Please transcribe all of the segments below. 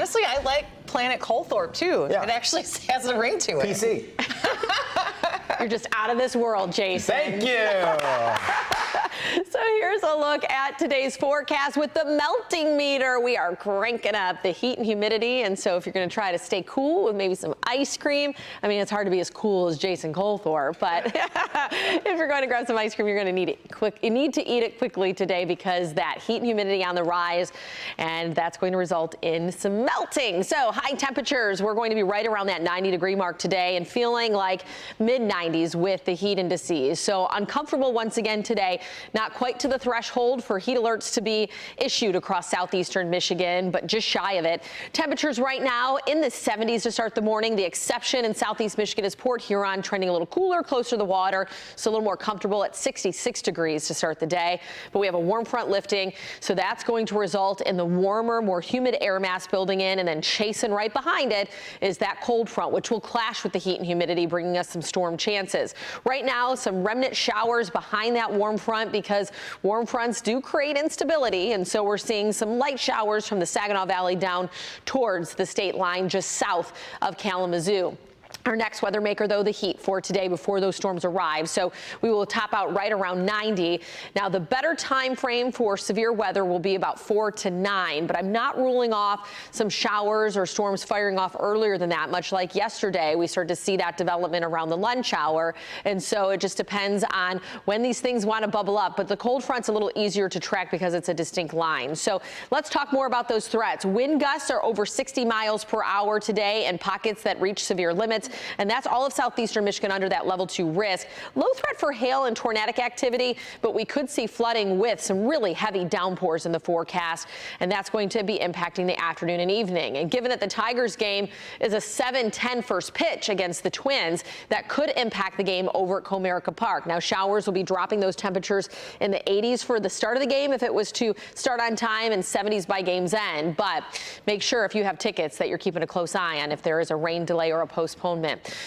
honestly, I like Planet Colthorpe, too. Yeah. It actually has a ring to it. PC. You're just out of this world, Jason. Thank you. So here's a look at today's forecast with the melting meter. We are cranking up the heat and humidity, and so if you're going to try to stay cool with maybe some ice cream, I mean, it's hard to be as cool as Jason Colthorpe, but if you're going to grab some ice cream, you're going to need it quick. You need to eat it quickly today because that heat and humidity on the rise, and that's going to result in some melting. So high temperatures, we're going to be right around that 90-degree mark today and feeling like mid-90s with the heat indices. So uncomfortable once again today. Not quite to the threshold for heat alerts to be issued across southeastern Michigan, but just shy of it. Temperatures right now in the 70s to start the morning. The exception in southeast Michigan is Port Huron, trending a little cooler, closer to the water, so a little more comfortable at 66 degrees to start the day. But we have a warm front lifting, so that's going to result in the warmer, more humid air mass building in, and then chasing right behind it is that cold front, which will clash with the heat and humidity, bringing us some storm chances. Right now, some remnant showers behind that warm front because warm fronts do create instability, and so we're seeing some light showers from the Saginaw Valley down towards the state line just south of Kalamazoo. Our next weather maker, though, the heat for today before those storms arrive. So we will top out right around 90. Now, the better time frame for severe weather will be about 4 to 9, but I'm not ruling off some showers or storms firing off earlier than that, much like yesterday. We started to see that development around the lunch hour. And so it just depends on when these things want to bubble up. But the cold front's a little easier to track because it's a distinct line. So let's talk more about those threats. Wind gusts are over 60 miles per hour today and pockets that reach severe limits. And that's all of southeastern Michigan under that level 2 risk. Low threat for hail and tornadic activity, but we could see flooding with some really heavy downpours in the forecast, and that's going to be impacting the afternoon and evening. And given that the Tigers game is a 7-10 first pitch against the Twins, that could impact the game over at Comerica Park. Now, showers will be dropping those temperatures in the 80s for the start of the game if it was to start on time, and 70s by game's end. But make sure if you have tickets that you're keeping a close eye on if there is a rain delay or a postponement.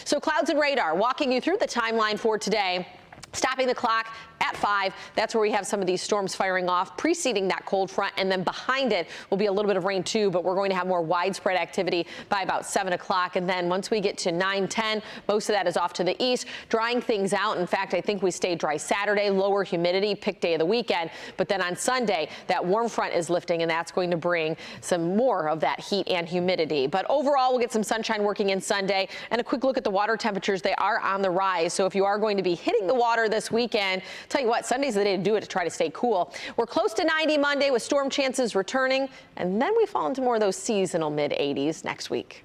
So clouds and radar, walking you through the timeline for today. Stopping the clock at 5. That's where we have some of these storms firing off, preceding that cold front, and then behind it will be a little bit of rain too, but we're going to have more widespread activity by about 7 o'clock. And then once we get to 9-10, most of that is off to the east, drying things out. In fact, I think we stay dry Saturday, lower humidity, pick day of the weekend. But then on Sunday, that warm front is lifting, and that's going to bring some more of that heat and humidity. But overall, we'll get some sunshine working in Sunday. And a quick look at the water temperatures. They are on the rise. So if you are going to be hitting the water this weekend, tell you what, Sunday's the day to do it to try to stay cool. We're close to 90 Monday with storm chances returning, and then we fall into more of those seasonal mid-80s next week.